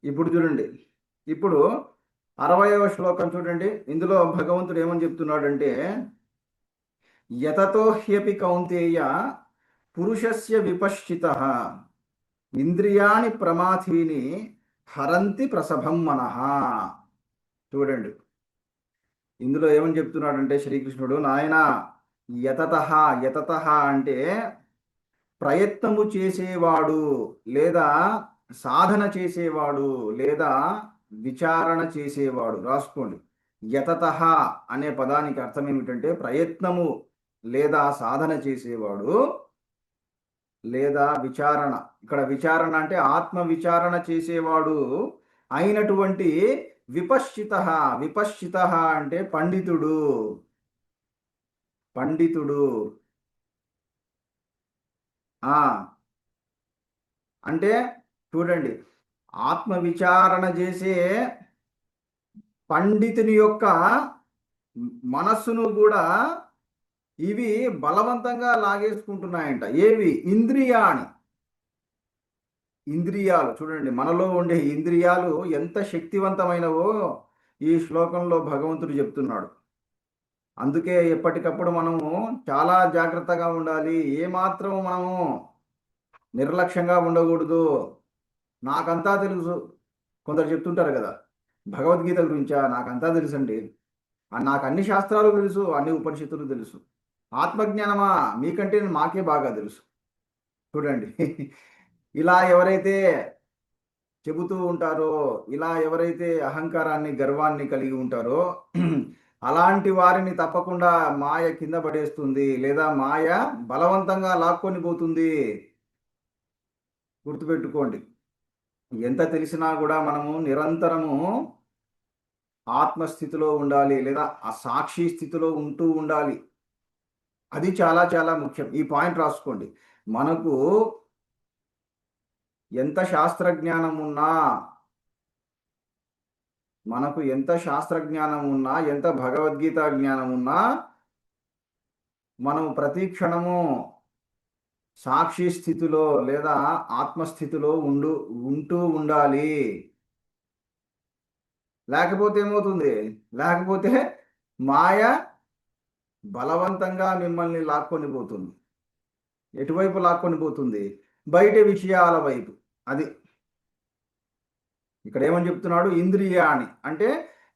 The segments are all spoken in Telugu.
ఇప్పుడు చూడండి. ఇప్పుడు 60వ శ్లోకం చూడండి. ఇందులో భగవంతుడు ఏమని చెప్తున్నాడంటే, యతతో హ్యపి కౌంతేయ పురుషస్య విపశ్చితః ఇంద్రియాణి ప్రమాథీని హరంతి ప్రసభం మనః. చూడండి, ఇందులో ఏమని చెప్తున్నాడంటే శ్రీకృష్ణుడు, నాయన యతతః యతతః అంటే ప్రయత్నము చేసేవాడు, లేదా సాధన చేసేవాడు, లేదా విచారణ చేసేవాడు. రాసుకోండి. యతతః అనే పదానికి అర్థం ఏమిటంటే ప్రయత్నము లేదా సాధన చేసేవాడు, లేదా విచారణ. ఇక్కడ విచారణ అంటే ఆత్మ విచారణ చేసేవాడు అయినటువంటి విపశ్చిత. విపశ్చిత అంటే పండితుడు. పండితుడు అంటే చూడండి, ఆత్మ విచారణ చేసే పండితుని యొక్క మనస్సును కూడా ఇవి బలవంతంగా లాగేసుకుంటున్నాయంట. ఏవి? ఇంద్రియాణి. ఇంద్రియాలు చూడండి, మనలో ఉండే ఇంద్రియాలు ఎంత శక్తివంతమైనవో ఈ శ్లోకంలో భగవంతుడు చెప్తున్నాడు. అందుకే ఎప్పటికప్పుడు మనము చాలా జాగ్రత్తగా ఉండాలి. ఏమాత్రం మనము నిర్లక్ష్యంగా ఉండకూడదు. నాకంతా తెలుసు కొందరు చెప్తుంటారు కదా, భగవద్గీత గురించా నాకంతా తెలుసండి, నాకు అన్ని శాస్త్రాలు తెలుసు, అన్ని ఉపనిషత్తులు తెలుసు. ఆత్మజ్ఞానమా మీకంటే మాకే బాగా తెలుసు. చూడండి, ఇలా ఎవరైతే చెబుతూ ఉంటారో, ఇలా ఎవరైతే అహంకారాన్ని గర్వాన్ని కలిగి ఉంటారో అలాంటి వారిని తప్పకుండా మాయ కింద పడేస్తుంది, లేదా మాయ బలవంతంగా లాక్కొని పోతుంది. గుర్తుపెట్టుకోండి. ఎంత తెలిసినా కూడా మనము నిరంతరము ఆత్మస్థితిలో ఉండాలి, లేదా ఆ సాక్షి స్థితిలో ఉంటూ ఉండాలి. అది చాలా చాలా ముఖ్యం. ఈ పాయింట్ రాసుకోండి. మనకు ఎంత శాస్త్రజ్ఞానం ఉన్నా, ఎంత భగవద్గీత జ్ఞానం ఉన్నా, మనం ప్రతి క్షణము సాక్షి స్థితిలో లేదా ఆత్మస్థితిలో ఉంటూ ఉండాలి. లేకపోతే ఏమవుతుంది? లేకపోతే మాయ బలవంతంగా మిమ్మల్ని లాక్కొని పోతుంది. ఎటువైపు లాక్కొని పోతుంది? బయట విషయాల వైపు. అది ఇక్కడ ఏమని చెప్తున్నాడు? ఇంద్రియాణి అంటే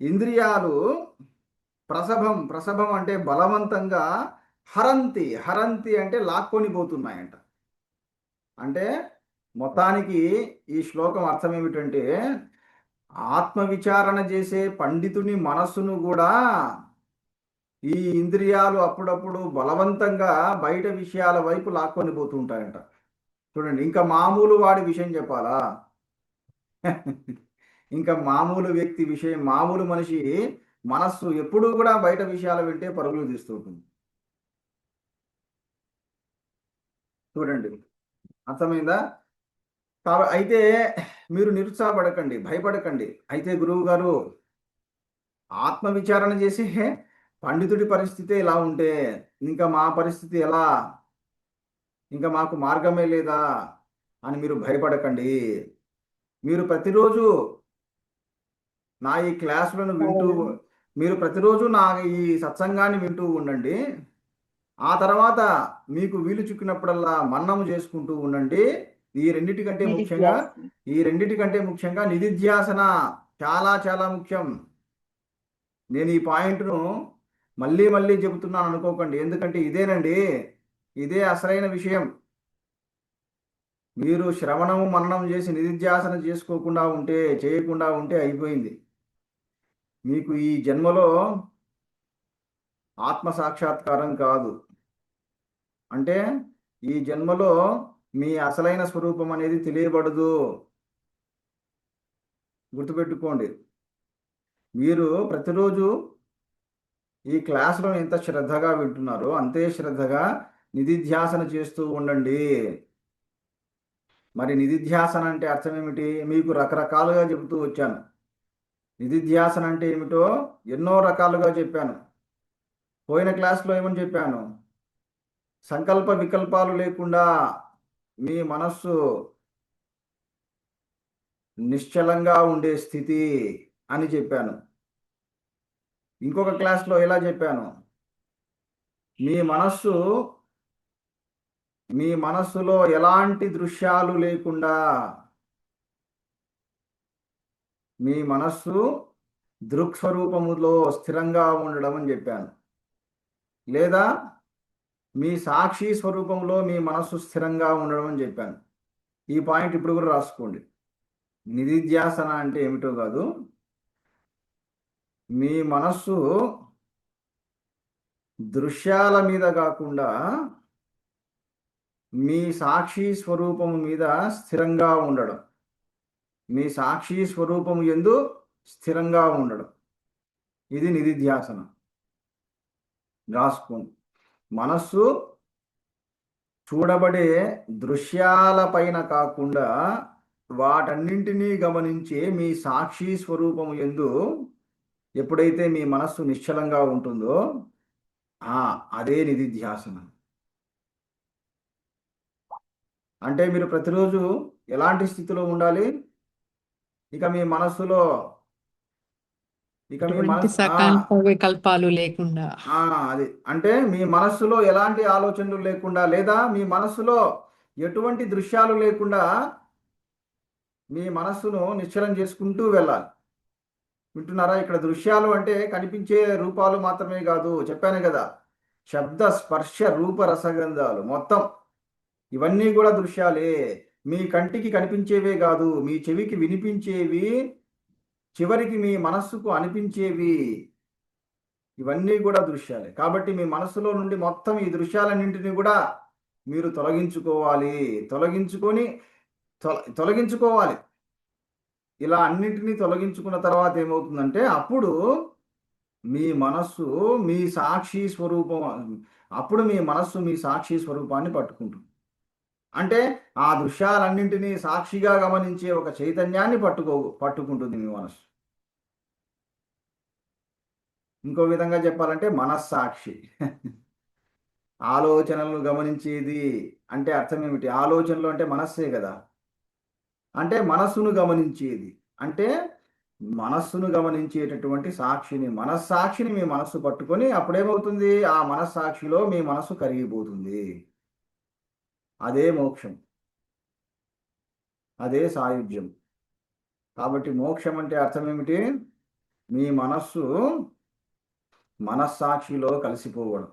ఇంద్రియాలు ప్రసభం అంటే బలవంతంగా హరంతి. హరంతి అంటే లాక్కొని పోతున్నాయంట. అంటే మొత్తానికి ఈ శ్లోకం అర్థం ఏమిటంటే, ఆత్మవిచారణ చేసే పండితుని మనస్సును కూడా ఈ ఇంద్రియాలు అప్పుడప్పుడు బలవంతంగా బయట విషయాల వైపు లాక్కొని పోతుంటాయంట. చూడండి, ఇంకా మామూలు వాడి విషయం చెప్పాలా? ఇంకా మామూలు వ్యక్తి విషయం, మామూలు మనిషి మనస్సు ఎప్పుడూ కూడా బయట విషయాల వెంటే పరుగులు తీస్తూ ఉంటుంది. చూడండి, అర్థమైందా? అయితే మీరు నిరుత్సాహపడకండి, భయపడకండి. అయితే గురువు గారు, ఆత్మవిచారణ చేసి పండితుడి పరిస్థితి ఎలా ఉంటే ఇంకా మా పరిస్థితి ఎలా, ఇంకా మాకు మార్గమే లేదా అని మీరు భయపడకండి. మీరు ప్రతిరోజు నా ఈ క్లాసులను వింటూ, మీరు ప్రతిరోజు నా ఈ సత్సంగాన్ని వింటూ ఉండండి. ఆ తర్వాత మీకు వీలు చిక్కినప్పుడల్లా మన్నము చేసుకుంటూ ఉండండి. ఈ రెండిటికంటే ముఖ్యంగా నిధిధ్యాసన చాలా చాలా ముఖ్యం. నేను ఈ పాయింట్ను మళ్ళీ మళ్ళీ చెబుతున్నాను అనుకోకండి, ఎందుకంటే ఇదే అసలైన విషయం. మీరు శ్రవణము మననం చేసి నిధిధ్యాసన చేయకుండా ఉంటే అయిపోయింది. మీకు ఈ జన్మలో ఆత్మ సాక్షాత్కారం కాదు. అంటే ఈ జన్మలో మీ అసలైన స్వరూపం అనేది తెలియబడదు. గుర్తుపెట్టుకోండి. మీరు ప్రతిరోజు ఈ క్లాసులో ఎంత శ్రద్ధగా వింటున్నారో అంతే శ్రద్ధగా నిధిధ్యాసన చేస్తూ ఉండండి. మరి నిధిధ్యాసన అంటే అర్థం ఏమిటి? మీకు రకరకాలుగా చెబుతూ వచ్చాను. నిధిధ్యాసన అంటే ఏమిటో ఎన్నో రకాలుగా చెప్పాను. పోయిన క్లాస్లో ఏమని చెప్పాను? సంకల్ప వికల్పాలు లేకుండా మీ మనస్సు నిశ్చలంగా ఉండే స్థితి అని చెప్పాను. ఇంకొక క్లాస్లో ఎలా చెప్పాను, మీ మనస్సు మీ మనస్సులో ఎలాంటి దృశ్యాలు లేకుండా మీ మనస్సు దృక్స్వరూపములో స్థిరంగా ఉండడం అని చెప్పాను. లేదా మీ సాక్షి స్వరూపంలో మీ మనస్సు స్థిరంగా ఉండడం అని చెప్పాను. ఈ పాయింట్ ఇప్పుడు కూడా రాసుకోండి. నిధిధ్యాసన అంటే ఏమిటో కాదు, మీ మనస్సు దృశ్యాల మీద కాకుండా మీ సాక్షి స్వరూపము మీద స్థిరంగా ఉండడం, మీ సాక్షి స్వరూపము యందు స్థిరంగా ఉండడం, ఇది నిధిధ్యాసన. రాసుకోండి. మనస్సు చూడబడే దృశ్యాల పైన కాకుండా వాటన్నింటినీ గమనించే మీ సాక్షి స్వరూపము యందు ఎప్పుడైతే మీ మనస్సు నిశ్చలంగా ఉంటుందో అదే నిధిధ్యాసన. అంటే మీరు ప్రతిరోజు ఎలాంటి స్థితిలో ఉండాలి? ఇక మీ మనస్సులో వికల్పాలు లేకుండా, అది అంటే మీ మనస్సులో ఎలాంటి ఆలోచనలు లేకుండా, లేదా మీ మనస్సులో ఎటువంటి దృశ్యాలు లేకుండా మీ మనస్సును నిశ్చలం చేసుకుంటూ వెళ్ళాలి. వింటున్నారా? ఇక్కడ దృశ్యాలు అంటే కనిపించే రూపాలు మాత్రమే కాదు, చెప్పాను కదా, శబ్ద స్పర్శ రూప రసగంధాలు మొత్తం ఇవన్నీ కూడా దృశ్యాలే. మీ కంటికి కనిపించేవే కాదు, మీ చెవికి వినిపించేవి, చివరికి మీ మనస్సుకు అనిపించేవి, ఇవన్నీ కూడా దృశ్యాలే. కాబట్టి మీ మనస్సులో నుండి మొత్తం ఈ దృశ్యాలన్నింటినీ కూడా మీరు తొలగించుకోవాలి. ఇలా అన్నింటినీ తొలగించుకున్న తర్వాత ఏమవుతుందంటే అప్పుడు మీ మనస్సు మీ సాక్షి స్వరూపాన్ని పట్టుకుంటుంది. అంటే ఆ దృశ్యాలన్నింటినీ సాక్షిగా గమనించే ఒక చైతన్యాన్ని పట్టుకుంటుంది మీ మనస్సు. ఇంకో విధంగా చెప్పాలంటే మనస్సాక్షి. ఆలోచనలను గమనించేది అంటే అర్థం ఏమిటి? ఆలోచనలు అంటే మనస్సే కదా. అంటే మనస్సును గమనించేది అంటే మనస్సును గమనించేటటువంటి మనస్సాక్షిని మీ మనస్సు పట్టుకొని అప్పుడేమవుతుంది? ఆ మనస్సాక్షిలో మీ మనస్సు కరిగిపోతుంది. అదే మోక్షం, అదే సాయుధ్యం. కాబట్టి మోక్షం అంటే అర్థం ఏమిటి? మీ మనస్సు మనస్సాక్షిలో కలిసిపోవడం.